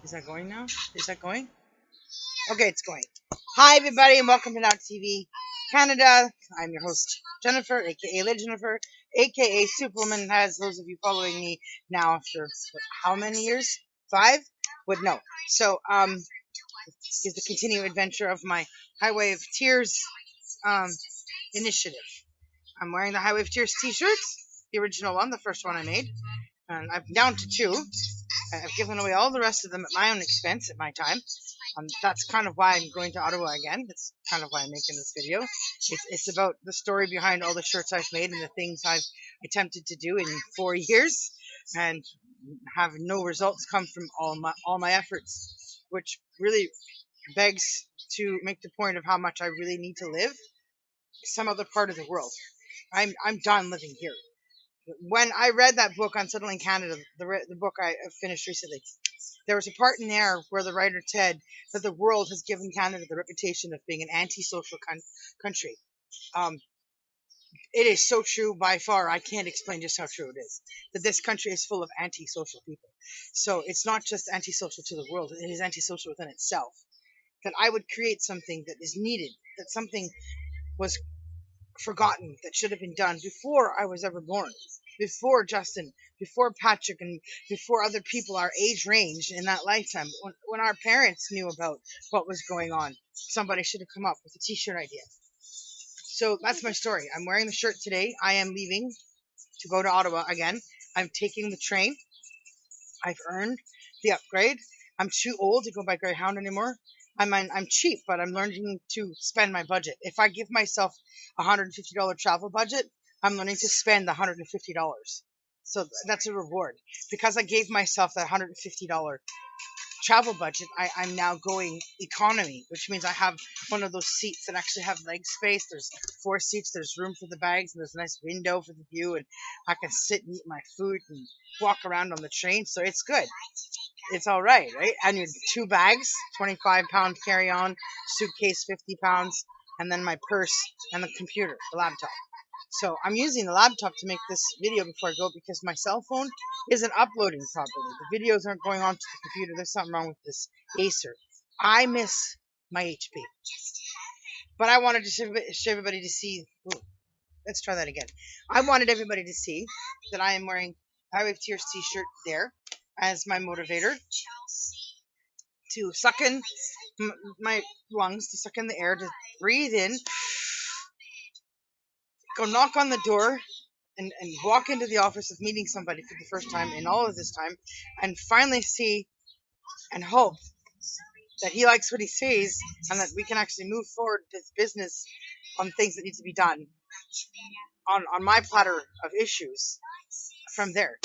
Is that going now? Is that going? Okay, it's going. Hi, everybody, and welcome to Now TV Canada. I'm your host, Jennifer, aka Lady Jennifer, aka Superwoman. As those of you following me now after how many years? 5? Would know. So, is the continuing adventure of my Highway of Tears um initiative. I'm wearing the Highway of Tears t-shirts, the original one, the first one I made, and I'm down to 2. I've given away all the rest of them at my own expense, at my time. That's kind of why I'm going to Ottawa again. That's kind of why I'm making this video. It's about the story behind all the shirts I've made and the things I've attempted to do in 4 years, and have no results come from all my efforts, which really begs to make the point of how much I really need to live some other part of the world. I'm done living here. When I read that book on settling Canada, the book I finished recently, there was a part in there where the writer said that the world has given Canada the reputation of being an antisocial country. Um, it is so true by far. I can't explain just how true it is. That this country is full of antisocial people. So it's not just antisocial to the world, it is antisocial within itself. That I would create something that is needed, that something was forgotten that should have been done before I was ever born, before Justin, before Patrick, and before other people our age range in that lifetime. When our parents knew about what was going on, somebody should have come up with a t-shirt idea. So that's my story. I'm wearing the shirt today. I am leaving to go to Ottawa again. I'm taking the train. I've earned the upgrade. I'm too old to go by Greyhound anymore. I'm cheap, but I'm learning to spend my budget. If I give myself a $150 travel budget, I'm learning to spend the $150. So that's a reward. Because I gave myself that $150 travel budget, I'm now going economy, which means I have one of those seats that actually have leg space. There's 4 seats, there's room for the bags, and there's a nice window for the view, and I can sit and eat my food and walk around on the train, so it's good. It's all right, right? And your 2 bags, 25-pound carry-on, suitcase 50 pounds, and then my purse and the computer, the laptop. So I'm using the laptop to make this video before I go because my cell phone isn't uploading properly. The videos aren't going onto the computer. There's something wrong with this Acer. I miss my HP. But I wanted to show everybody to see. Ooh, let's try that again. I wanted everybody to see that I am wearing Highway of Tears t-shirt there as my motivator to suck in my lungs, to suck in the air, to breathe in, go knock on the door, and walk into the office of meeting somebody for the first time in all of this time, and finally see and hope that he likes what he sees and that we can actually move forward with business on things that need to be done on my platter of issues from there.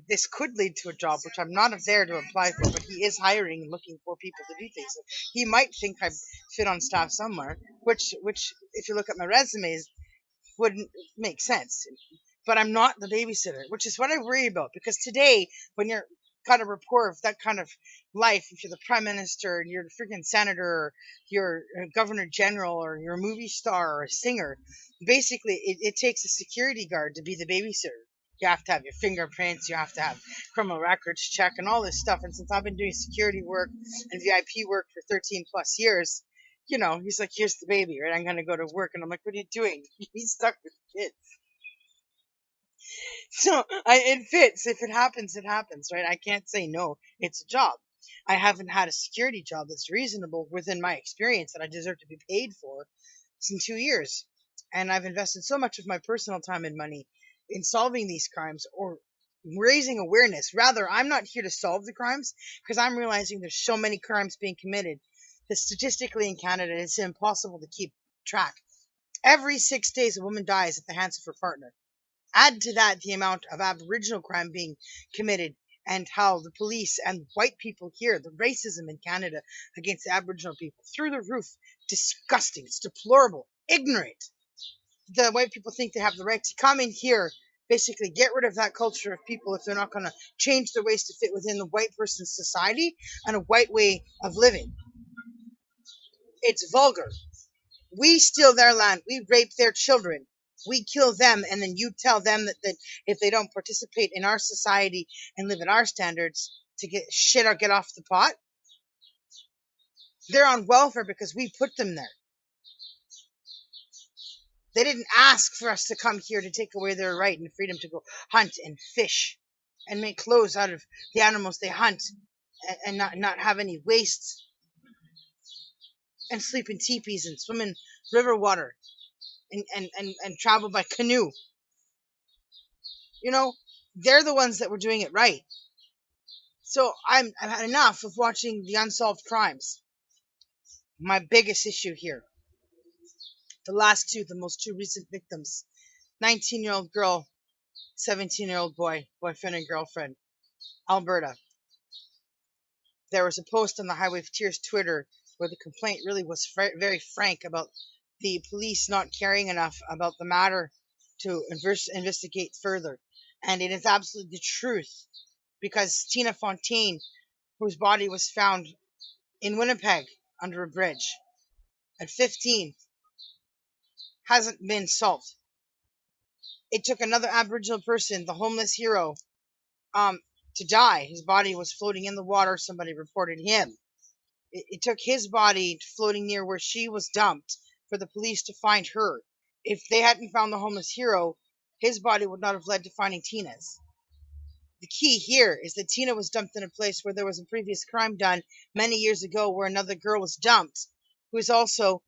This could lead to a job, which I'm not there to apply for, but he is hiring and looking for people to do things. So he might think I fit on staff somewhere, which if you look at my resumes, wouldn't make sense. But I'm not the babysitter, which is what I worry about. Because today, when you're got a rapport of that kind of life, if you're the prime minister, and you're the freaking senator, or you're a governor general, or you're a movie star or a singer, basically it takes a security guard to be the babysitter. You have to have your fingerprints, you have to have criminal records check and all this stuff. And since I've been doing security work and VIP work for 13 plus years, you know, he's like, here's the baby, right? I'm going to go to work. And I'm like, what are you doing? He's stuck with kids. So it fits. If it happens, it happens, right? I can't say no. It's a job. I haven't had a security job that's reasonable within my experience that I deserve to be paid for in 2 years. And I've invested so much of my personal time and money in solving these crimes or raising awareness. Rather, I'm not here to solve the crimes because I'm realizing there's so many crimes being committed that statistically in Canada, it's impossible to keep track. Every 6 days, a woman dies at the hands of her partner. Add to that the amount of Aboriginal crime being committed and how the police and white people here, the racism in Canada against the Aboriginal people, through the roof. Disgusting. It's deplorable. Ignorant. The white people think they have the right to come in here, basically get rid of that culture of people if they're not going to change their ways to fit within the white person's society and a white way of living. It's vulgar. We steal their land. We rape their children. We kill them, and then you tell them that if they don't participate in our society and live at our standards, to get shit or get off the pot. They're on welfare because we put them there. They didn't ask for us to come here to take away their right and freedom to go hunt and fish and make clothes out of the animals they hunt and not have any waste and sleep in teepees and swim in river water and travel by canoe. You know, they're the ones that were doing it right. So I've had enough of watching the unsolved crimes. My biggest issue here, the most two recent victims, 19-year-old girl, 17-year-old boy, boyfriend and girlfriend, Alberta. There was a post on the Highway of Tears Twitter where the complaint really was very frank about the police not caring enough about the matter to investigate further. And it is absolutely the truth, because Tina Fontaine, whose body was found in Winnipeg under a bridge at 15, hasn't been solved. It took another Aboriginal person, the homeless hero, to die. His body was floating in the water. Somebody reported him. It took his body floating near where she was dumped for the police to find her. If they hadn't found the homeless hero, his body would not have led to finding Tina's. The key here is that Tina was dumped in a place where there was a previous crime done many years ago where another girl was dumped, who is also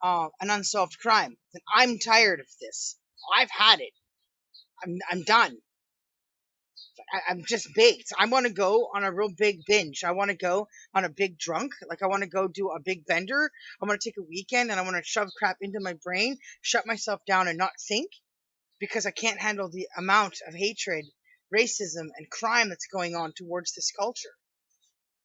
an unsolved crime. And I'm tired of this. I've had it. I'm done. I'm just baked. I want to go on a real big binge. I want to go on a big drunk. Like, I want to go do a big bender. I want to take a weekend and I want to shove crap into my brain, shut myself down and not think, because I can't handle the amount of hatred, racism, and crime that's going on towards this culture.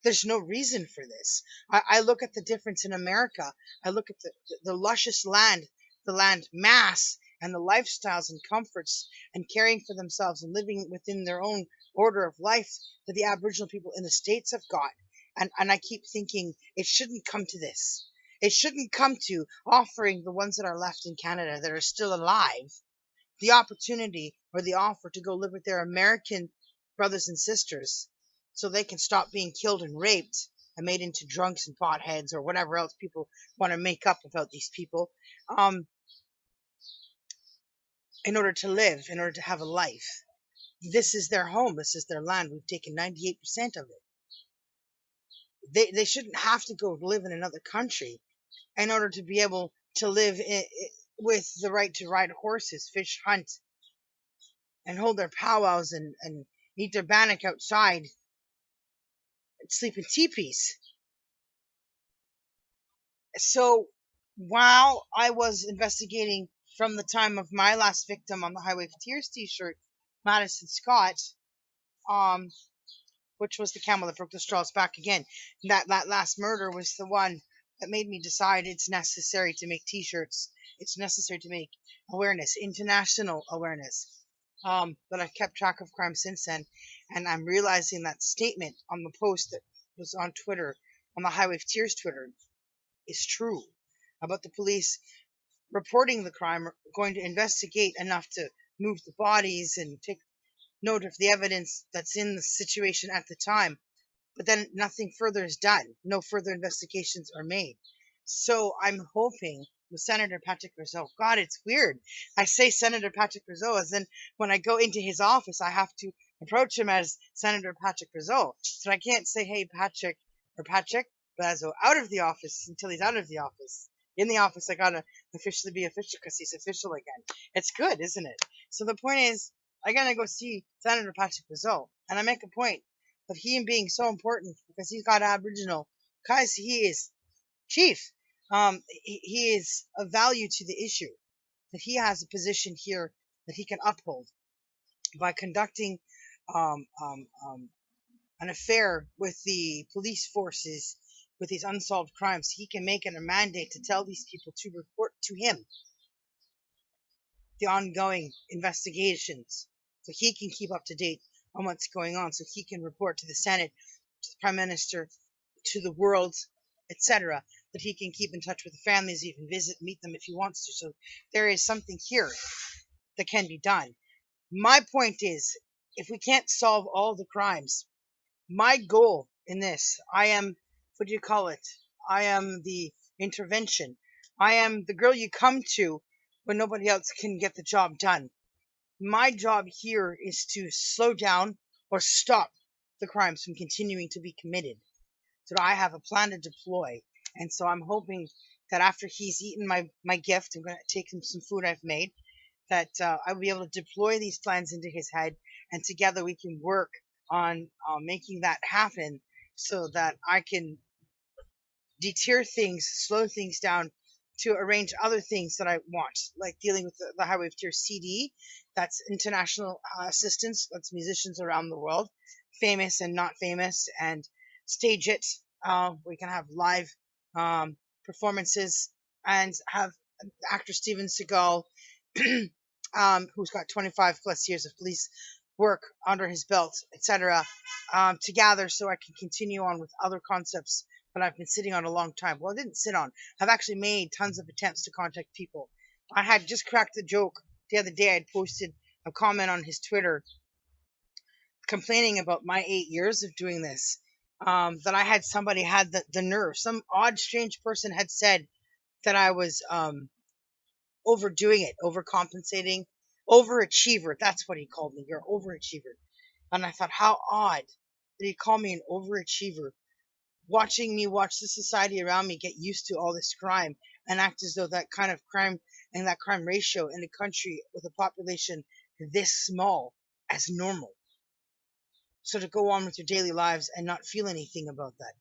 There's no reason for this. I look at the difference in America. I look at the luscious land, the land mass, and the lifestyles and comforts and caring for themselves and living within their own order of life that the Aboriginal people in the States have got. And I keep thinking it shouldn't come to this. It shouldn't come to offering the ones that are left in Canada that are still alive the opportunity or the offer to go live with their American brothers and sisters so they can stop being killed and raped and made into drunks and potheads or whatever else people want to make up about these people, in order to live, in order to have a life. This is their home. This is their land. We've taken 98% of it. They shouldn't have to go live in another country in order to be able to live with the right to ride horses, fish, hunt, and hold their powwows and eat their bannock outside and sleep in teepees. So while I was investigating from the time of my last victim on the Highway of Tears t-shirt, Madison Scott, which was the camel that broke the straws back again, that last murder was the one that made me decide it's necessary to make t-shirts. It's necessary to make awareness, international awareness. But I've kept track of crime since then, and I'm realizing that statement on the post that was on Twitter, on the Highway of Tears Twitter, is true about the police reporting the crime, going to investigate enough to move the bodies and take note of the evidence that's in the situation at the time. But then nothing further is done. No further investigations are made. So I'm hoping with Senator Patrick Rizzo. God, it's weird. I say Senator Patrick Rizzo as then when I go into his office, I have to approach him as Senator Patrick Rizzo. So I can't say, hey, Patrick or Patrick Rizzo out of the office until he's out of the office. In the office, I gotta officially be official because he's official again. It's good, isn't it? So the point is, I gotta go see Senator Patrick Rizzo, and I make a point of him being so important because he's got Aboriginal, because he is chief. He is of value to the issue, that he has a position here that he can uphold by conducting an affair with the police forces with these unsolved crimes. He can make it a mandate to tell these people to report to him the ongoing investigations so he can keep up to date on what's going on, so he can report to the Senate, to the Prime Minister, to the world, etc., that he can keep in touch with the families, even meet them if he wants to. So there is something here that can be done. My point is, if we can't solve all the crimes, My goal in this, I am, what do you call it? I am the intervention. I am the girl you come to when nobody else can get the job done. My job here is to slow down or stop the crimes from continuing to be committed. So I have a plan to deploy. And so I'm hoping that after he's eaten my gift, I'm going to take him some food I've made, that I'll be able to deploy these plans into his head, and together we can work on making that happen so that I can deter things, slow things down to arrange other things that I want, like dealing with the Highway of Tears CD. That's international assistance. That's musicians around the world, famous and not famous, and stage it. We can have live performances and have actor Steven Seagal, who's got 25 plus years of police work under his belt, etc., together so I can continue on with other concepts that I've been sitting on a long time. Well, I didn't sit on. I've actually made tons of attempts to contact people. I had just cracked the joke the other day. I'd posted a comment on his Twitter complaining about my 8 years of doing this. That I had somebody had the nerve. Some odd, strange person had said that I was overdoing it, overcompensating, overachiever. That's what he called me. You're an overachiever. And I thought, how odd that he called me an overachiever, watching me watch the society around me get used to all this crime and act as though that kind of crime and that crime ratio in a country with a population this small as normal. So to go on with your daily lives and not feel anything about that.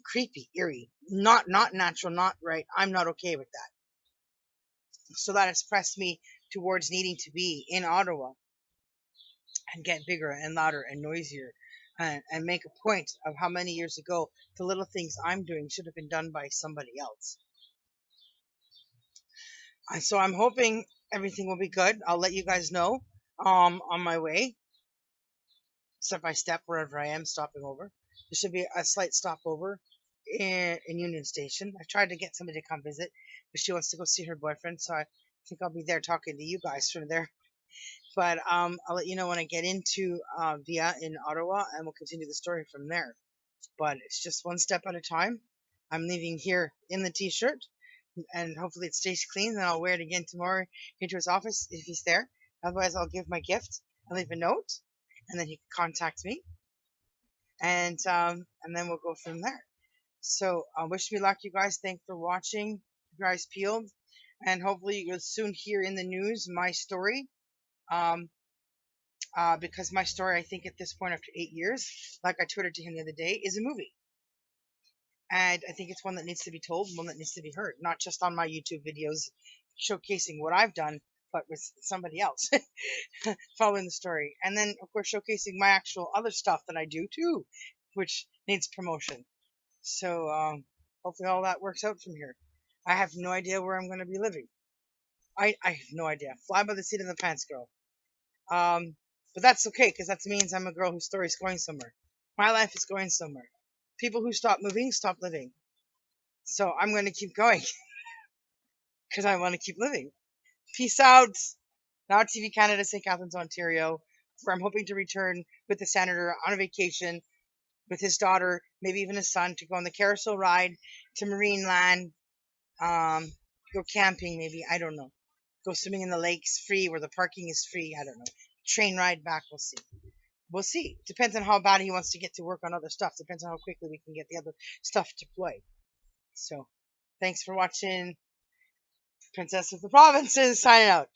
Creepy, eerie, not natural, not right. I'm not okay with that. So that has pressed me towards needing to be in Ottawa and get bigger and louder and noisier, and make a point of how many years ago the little things I'm doing should have been done by somebody else. And so I'm hoping everything will be good. I'll let you guys know on my way, step by step, wherever I am stopping over. There should be a slight stopover in Union Station. I tried to get somebody to come visit, but she wants to go see her boyfriend, so I think I'll be there talking to you guys from there. But I'll let you know when I get into Via in Ottawa, and we'll continue the story from there. But it's just one step at a time. I'm leaving here in the t-shirt, and hopefully it stays clean. Then I'll wear it again tomorrow into his office if he's there. Otherwise, I'll give my gift and leave a note, and then he can contact me, and then we'll go from there. So wish me luck, you guys. Thanks for watching. You guys peeled, and hopefully you'll soon hear in the news my story. Because my story, I think at this point after 8 years, like I tweeted to him the other day, is a movie. And I think it's one that needs to be told, one that needs to be heard, not just on my YouTube videos showcasing what I've done, but with somebody else following the story. And then, of course, showcasing my actual other stuff that I do too, which needs promotion. So hopefully all that works out from here. I have no idea where I'm going to be living. I have no idea. Fly by the seat of the pants, girl. But that's okay, because that means I'm a girl whose story is going somewhere. My life is going somewhere. People who stop moving, stop living. So I'm going to keep going, because I want to keep living. Peace out. Now TV Canada, St. Catharines, Ontario, where I'm hoping to return with the senator on a vacation with his daughter, maybe even his son, to go on the carousel ride to Marineland, go camping maybe, I don't know. Go swimming in the lakes free where the parking is free, I don't know. Train ride back, we'll see. We'll see. Depends on how bad he wants to get to work on other stuff. Depends on how quickly we can get the other stuff deployed. So, thanks for watching. Princess of the Provinces, signing out.